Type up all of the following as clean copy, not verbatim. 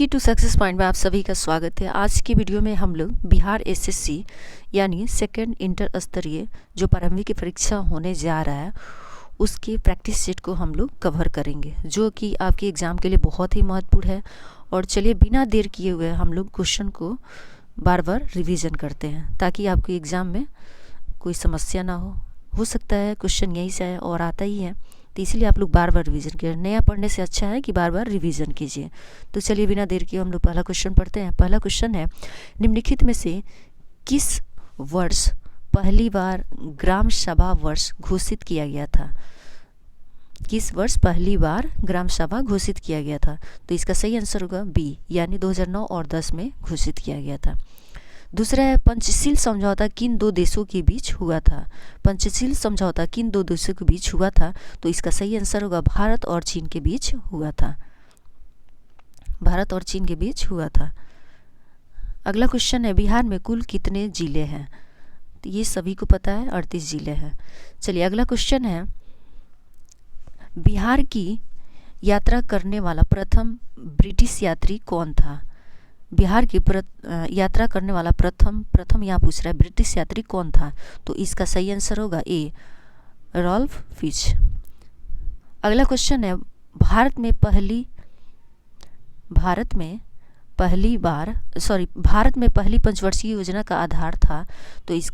की to success point में आप सभी का स्वागत है। आज की वीडियो में हम लोग बिहार एसएससी यानी सेकंड इंटर स्तरीय जो प्रारंभिक की परीक्षा होने जा रहा है उसके प्रैक्टिस सेट को हम लोग कवर करेंगे, जो कि आपके एग्ज़ाम के लिए बहुत ही महत्वपूर्ण है। और चलिए बिना देर किए हुए हम लोग क्वेश्चन को बार बार रिवीजन करते हैं ताकि आपके एग्ज़ाम में कोई समस्या ना हो सकता है क्वेश्चन यहीं से आए और आता ही है, तो इसलिए आप लोग बार बार रिवीजन कीजिए। नया पढ़ने से अच्छा है कि बार बार रिवीजन कीजिए। तो चलिए बिना देर किए हम लोग पहला क्वेश्चन पढ़ते हैं। पहला क्वेश्चन है, निम्नलिखित में से किस वर्ष पहली बार ग्राम सभा वर्ष घोषित किया गया था? किस वर्ष पहली बार ग्राम सभा घोषित किया गया था? तो इसका सही आंसर होगा बी, यानी 2009 और 10 में घोषित किया गया था। दूसरा है, पंचशील समझौता किन दो देशों के बीच हुआ था? पंचशील समझौता किन दो देशों के बीच हुआ था? तो इसका सही आंसर होगा भारत और चीन के बीच हुआ था। भारत और चीन के बीच हुआ था। अगला क्वेश्चन है, बिहार में कुल कितने जिले हैं? तो ये सभी को पता है, 38 जिले हैं। चलिए अगला क्वेश्चन है, बिहार की यात्रा करने वाला प्रथम ब्रिटिश यात्री कौन था? बिहार की यात्रा करने वाला प्रथम यहाँ पूछ रहा है ब्रिटिश यात्री कौन था? तो इसका सही आंसर होगा ए, रॉल्फ फिच। अगला क्वेश्चन है, भारत में पहली पंचवर्षीय योजना का आधार था। तो इस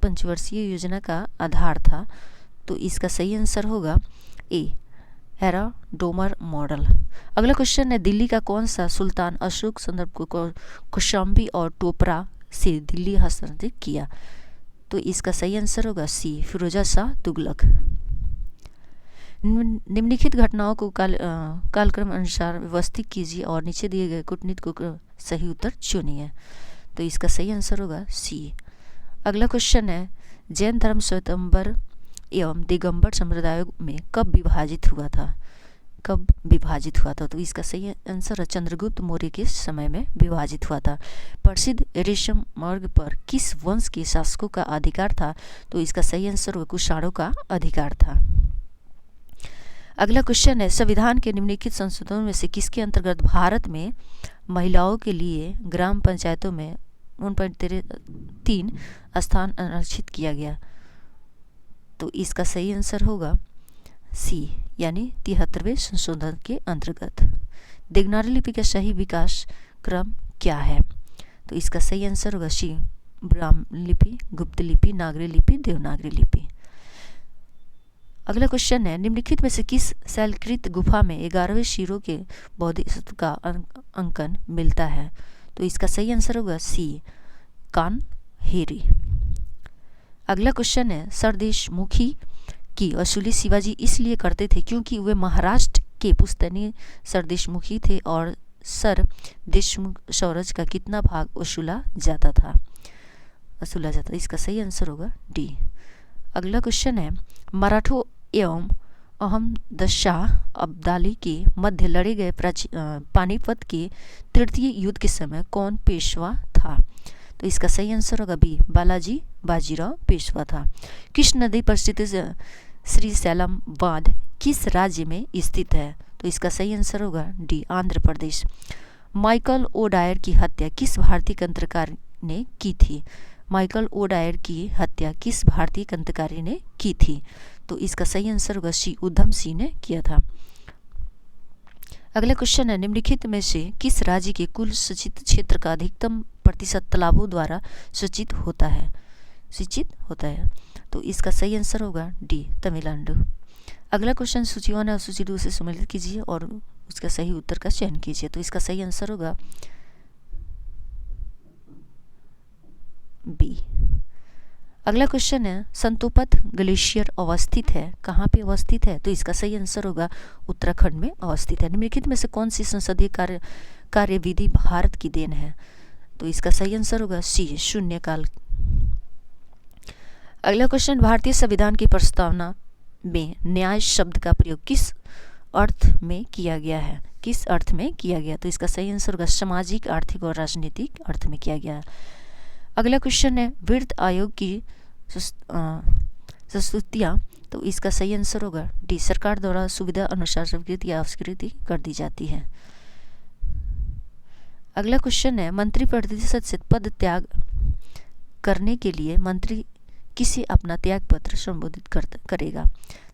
पंचवर्षीय योजना का आधार था, तो इसका सही आंसर होगा ए, हेराडोमर मॉडल। अगला क्वेश्चन है, दिल्ली का कौन सा सुल्तान अशोक संदर्भ को कौशाम्बी और टोपरा से दिल्ली हस्तांतरित किया? तो इसका सही आंसर होगा सी, फिरोजा शाह तुगलक। निम्नलिखित घटनाओं को कालक्रम अनुसार व्यवस्थित कीजिए और नीचे दिए गए कूटनीति को सही उत्तर चुनिए। तो इसका सही आंसर होगा सी। अगला क्वेश्चन है, जैन धर्म श्वेतांबर एवं दिगंबर संप्रदायों में कब विभाजित हुआ था? कब विभाजित हुआ था? तो इसका सही आंसर है चंद्रगुप्त मौर्य के समय में विभाजित हुआ था। प्रसिद्ध रेशम मार्ग पर किस वंश के शासकों का अधिकार था? तो इसका सही आंसर होगा कुषाणों का अधिकार था। अगला क्वेश्चन है, संविधान के निम्नलिखित संशोधनों में से किसके अंतर्गत भारत में महिलाओं के लिए ग्राम पंचायतों में 3 स्थान आरक्षित किया गया? तो इसका सही आंसर होगा सी, यानी 73वें संशोधन के अंतर्गत। देवनागरी लिपि का सही विकास क्रम क्या है? तो इसका सही आंसर होगा सी, ब्राह्मी लिपि, गुप्त लिपि, नागरी लिपि, देवनागरी लिपि। अगला क्वेश्चन है, निम्नलिखित में से किस शैलकृत गुफा में 11वें शिरों के बोधिसत्व का अंकन मिलता है? तो इसका सही आंसर होगा सी, कान्हेरी। अगला क्वेश्चन है, सर देशमुखी की वसूली शिवाजी इसलिए करते थे क्योंकि वे महाराष्ट्र के पुश्तैनी सर देशमुखी थे और सर देशमुख स्वराज का कितना भाग वसूला जाता था? इसका सही आंसर होगा डी। अगला क्वेश्चन है, मराठों एवं अहमद शाह अब्दाली के मध्य लड़े गए पानीपत के तृतीय युद्ध के समय कौन पेशवा था? तो इसका सही आंसर होगा बी, बालाजी बाजीराव पेशवा था। किस नदी पर स्थित श्रीशैलम बांध किस राज्य में स्थित है? तो इसका सही आंसर होगा D, Andhra Pradesh. Michael O'Dwyer की हत्या किस भारतीय क्रांतिकारी ने की थी? माइकल ओडायर की हत्या किस भारतीय क्रांतिकारी ने की थी? तो इसका सही आंसर होगा सी, उधम सिंह ने किया था। अगला क्वेश्चन है, निम्नलिखित में से किस राज्य के कुल सिंचित क्षेत्र का अधिकतम प्रतिशत तालाबों द्वारा सिंचित होता है? तो इसका सही आंसर होगा डी, तमिलनाडु। अगला क्वेश्चन सूची 1 और सूची 2 से सम्मिलित कीजिए और उसका सही उत्तर का चयन कीजिए। तो इसका सही आंसर होगा बी। अगला क्वेश्चन है, संतोपथ ग्लेशियर अवस्थित है, कहाँ पे अवस्थित है? तो इसका सही आंसर होगा उत्तराखंड में अवस्थित है। निम्नलिखित में से कौन सी संसदीय कार्यविधि भारत की देन है? तो इसका सही आंसर होगा सी, शून्यकाल। अगला क्वेश्चन, भारतीय संविधान की प्रस्तावना में न्याय शब्द का प्रयोग किस अर्थ में किया गया है? किस अर्थ में किया गया? तो इसका सही आंसर होगा सामाजिक, आर्थिक और राजनीतिक अर्थ में किया गया है। अगला क्वेश्चन है, वित्त आयोग की संस्तुतियाँ, तो इसका सही आंसर होगा डी, सरकार द्वारा सुविधा अनुसार स्वीकृति या अस्वीकृति कर दी जाती है। अगला क्वेश्चन है मंत्री परिषद से पद त्याग करने के लिए मंत्री किसे अपना त्याग पत्र संबोधित करेगा?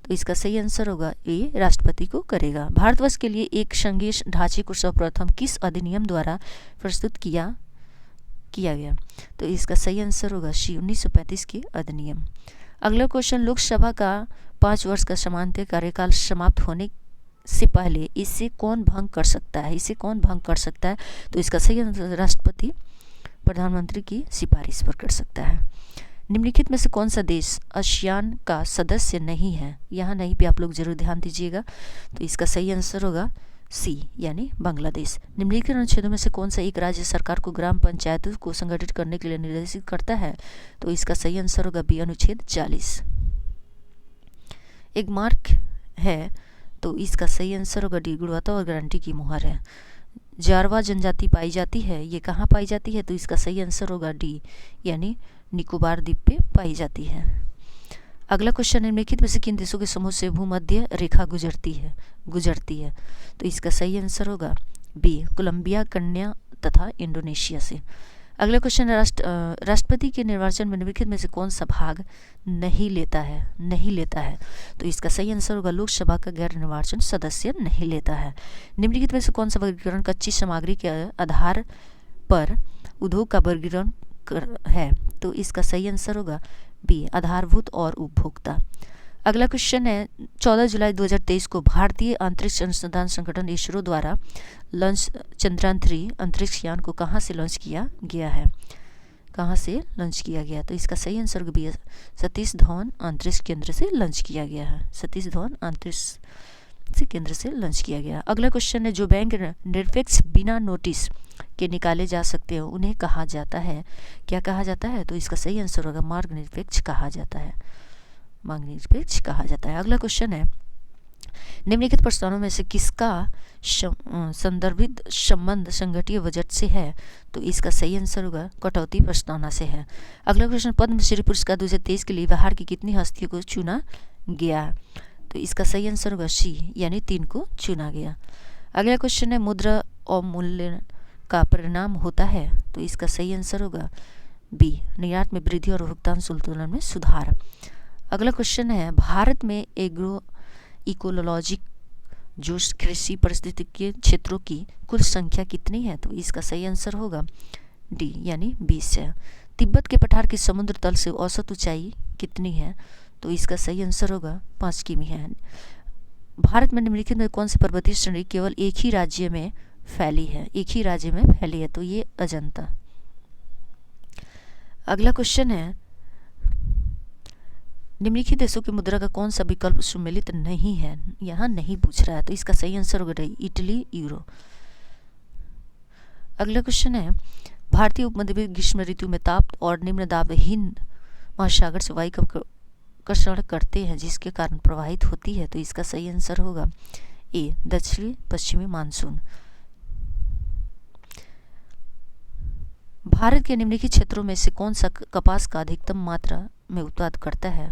तो इसका सही आंसर होगा ए, राष्ट्रपति को करेगा। भारतवर्ष के लिए एक संघीय ढांचे को सर्वप्रथम किस अधिनियम द्वारा प्रस्तुत किया गया? तो इसका सही आंसर होगा सी, 1935 के अधिनियम। अगला क्वेश्चन, लोकसभा का 5 वर्ष का सामान्य कार्यकाल समाप्त होने से पहले इसे कौन भंग कर सकता है? तो इसका सही आंसर राष्ट्रपति प्रधानमंत्री की सिफारिश पर कर सकता है। निम्नलिखित में से कौन सा देश आसियान का सदस्य नहीं है? यहाँ नहीं पे आप लोग जरूर ध्यान दीजिएगा। तो इसका सही आंसर होगा सी, यानी बांग्लादेश। निम्नलिखित अनुच्छेदों में से कौन सा एक राज्य सरकार को ग्राम पंचायतों को संगठित करने के लिए निर्देशित करता है? तो इसका सही आंसर होगा बी, अनुच्छेद 40। एक मार्क है, तो इसका सही आंसर होगा डी, गुणवत्ता और गारंटी की मुहर है। जारवा जनजाति पाई जाती है, ये कहाँ पाई जाती है? तो इसका सही आंसर होगा डी, यानी निकोबार द्वीप पे पाई जाती है। अगला क्वेश्चन, निम्नलिखित में से किन देशों के समूह से भूमध्य रेखा गुजरती है? तो इसका सही आंसर होगा बी, कोलंबिया, कन्या तथा इंडोनेशिया से। अगला क्वेश्चन, राष्ट्रपति के निर्वाचन में निम्नलिखित में से कौन सा भाग नहीं लेता है? तो इसका सही आंसर होगा लोकसभा का गैर निर्वाचन सदस्य नहीं लेता है। निम्नलिखित में से कौन सा वर्गीकरण कच्ची सामग्री के आधार पर उद्योग का वर्गीकरण है? तो इसका सही आंसर होगा बी, आधारभूत और उपभोक्ता। अगला क्वेश्चन है, 14 जुलाई 2023 को भारतीय अंतरिक्ष अनुसंधान संगठन इसरो द्वारा लॉन्च चंद्रयान 3 अंतरिक्ष यान को कहाँ से लॉन्च किया गया? तो इसका सही आंसर बी, सतीश धवन अंतरिक्ष केंद्र से लॉन्च किया गया है। अगला क्वेश्चन है, जो बैंक निरपेक्ष बिना नोटिस के निकाले जा सकते हैं उन्हें कहा जाता है? क्या कहा जाता है? तो इसका सही आंसर होगा मार्ग निरपेक्ष कहा जाता है। अगला क्वेश्चन है, निम्नलिखित प्रस्तावों में से किसका संदर्भित संबंध संगठीय बजट से है? तो इसका सही आंसर होगा कटौती प्रस्तावना से है। अगला क्वेश्चन, पद्मश्री पुरस्कार 2023 के लिए बिहार की कितनी हस्तियों को चुना गया? तो इसका सही आंसर होगा सी, यानी 3 को चुना गया। अगला क्वेश्चन है, मुद्रा अवमूल्यन का परिणाम होता है? तो इसका सही आंसर होगा बी, निर्यात में वृद्धि और भुगतान संतुलन में सुधार। अगला क्वेश्चन है, भारत में एग्रो इकोलॉजी जो कृषि पारिस्थितिकीय क्षेत्रों की कुल संख्या कितनी है? तो इसका सही आंसर होगा डी, यानी 20 है। तिब्बत के पठार की समुद्र तल से औसत ऊंचाई कितनी है? तो इसका सही आंसर होगा 5 किमी है। भारत में निम्नलिखित में कौन सी पर्वतीय श्रेणी केवल एक ही राज्य में फैली है? तो ये अजंता। अगला क्वेश्चन है, निम्नलिखित देशों की मुद्रा का कौन सा विकल्प सम्मिलित नहीं है? यहाँ नहीं पूछ रहा है, तो इसका सही आंसर होगा इटली, यूरो। अगला क्वेश्चन है, भारतीय उपमध्य ग्रीष्म ऋतु में ताप और निम्न दाब हिंद महासागर से वायु का आकर्षण करते हैं जिसके कारण प्रवाहित होती है? तो इसका सही आंसर होगा ए, दक्षिणी पश्चिमी मानसून। भारत के निम्नलिखित क्षेत्रों में से कौन सा कपास का अधिकतम मात्रा में उत्पादन करता है?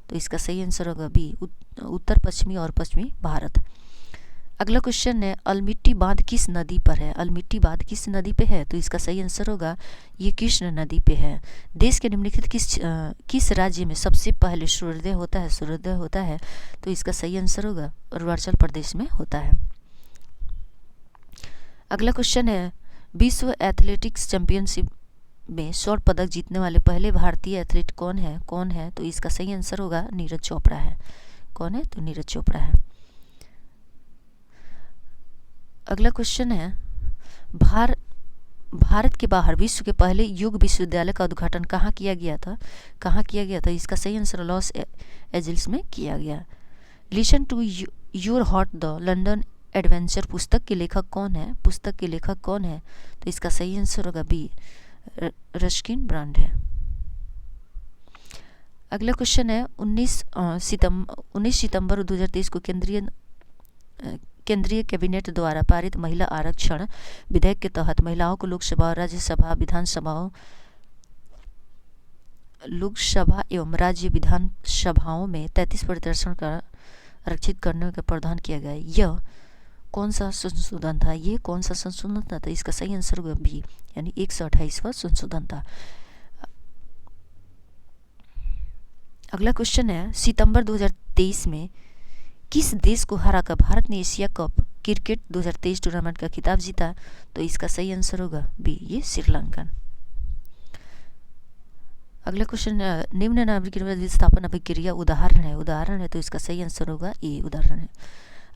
तो इसका सही आंसर होगा बी, उत्तर पश्चिमी और पश्चिमी भारत। अगला क्वेश्चन है, अलमिट्टी बांध किस नदी पर है? तो इसका सही आंसर होगा ये कृष्ण नदी पे है। देश के निम्नलिखित किस राज्य में सबसे पहले सूर्योदय होता है? तो इसका सही आंसर होगा अरुणाचल प्रदेश में होता है। अगला क्वेश्चन है, विश्व एथलेटिक्स चैंपियनशिप में स्वर्ण पदक जीतने वाले पहले भारतीय एथलीट कौन है? तो इसका सही आंसर होगा नीरज चोपड़ा है। तो नीरज चोपड़ा है। अगला क्वेश्चन है, भारत के बाहर विश्व के पहले योग विश्वविद्यालय का उद्घाटन कहाँ किया गया था? इसका सही आंसर लॉस एंजल्स में किया गया। Listen to your heart the London adventure पुस्तक के लेखक कौन है? तो इसका सही आंसर होगा बी, रस्किन ब्रांड है। अगला क्वेश्चन है, 19 सितंबर 2023 को केंद्रीय कैबिनेट द्वारा पारित महिला आरक्षण विधेयक के तहत महिलाओं को लोकसभा एवं राज्य विधानसभाओं में 33% का आरक्षित करने का प्रावधान किया गया है। यह कौन सा संशोधन था? ये कौन सा संशोधन था? तो इसका सही आंसर होगा बी, यानी 128वां संशोधन था। अगला क्वेश्चन है, सितंबर 2023 में किस देश को हराकर भारत ने एशिया कप क्रिकेट 2023 टूर्नामेंट का खिताब जीता? तो इसका सही आंसर होगा बी, ये श्रीलंका। अगला क्वेश्चन, निम्न नाभिक विस्थापन अभिक्रिया उदाहरण है, तो इसका सही आंसर होगा ए, उदाहरण है।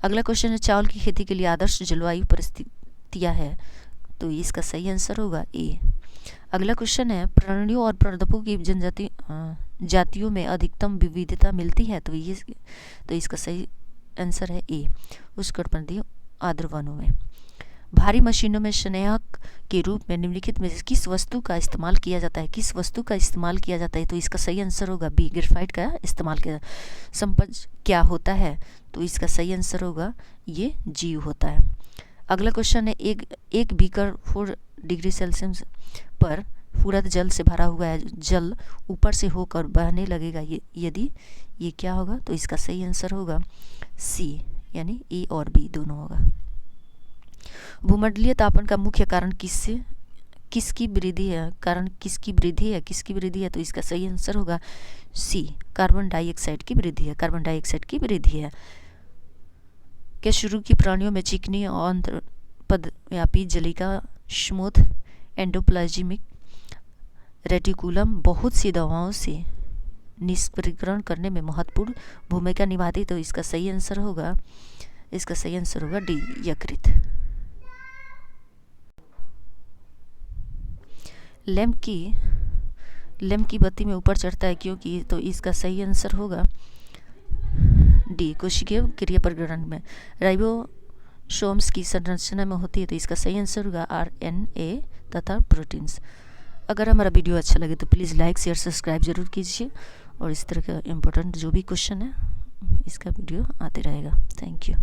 अगला क्वेश्चन है, चावल की खेती के लिए आदर्श जलवायु परिस्थितियां है, तो इसका सही आंसर होगा ए। अगला क्वेश्चन है, प्राणियों और पादपों की जातियों में अधिकतम विविधता मिलती है, तो इसका सही आंसर है ए, उष्णकटिबंधीय आर्द्र वनों में। भारी मशीनों में संग्राहक के रूप में निम्नलिखित में किस वस्तु का इस्तेमाल किया जाता है? तो इसका सही आंसर होगा बी, ग्रेफाइट का इस्तेमाल किया। संपज क्या होता है? तो इसका सही आंसर होगा ये जीव होता है। अगला क्वेश्चन है, एक बीकर 4 डिग्री सेल्सियस पर पूरा जल से भरा हुआ है, जल ऊपर से होकर बहने लगेगा, यदि ये क्या होगा? तो इसका सही आंसर होगा सी, यानी ए और बी दोनों होगा। भूमंडलीय तापमान का मुख्य कारण किसकी वृद्धि है? तो इसका सही आंसर होगा सी, कार्बन डाइऑक्साइड की वृद्धि है। क्या शुरू की प्राणियों में चिकनी और अंतर्पदव्यापी जलिका स्मूथ एंडोप्लाज्मिक रेटिकुलम बहुत सी दवाओं से निष्क्रियण करने में महत्वपूर्ण भूमिका निभाती? तो इसका सही आंसर होगा डी, यकृत। लैंप की बत्ती में ऊपर चढ़ता है क्योंकि? तो इसका सही आंसर होगा डी, कोशिकीय क्रिया प्रकरण में राइबोसोम्स की संरचना में होती है, तो इसका सही आंसर होगा RNA तथा प्रोटीन्स। अगर हमारा वीडियो अच्छा लगे तो प्लीज़ लाइक, शेयर, सब्सक्राइब जरूर कीजिए, और इस तरह का इम्पोर्टेंट जो भी क्वेश्चन है इसका वीडियो आते रहेगा। Thank you.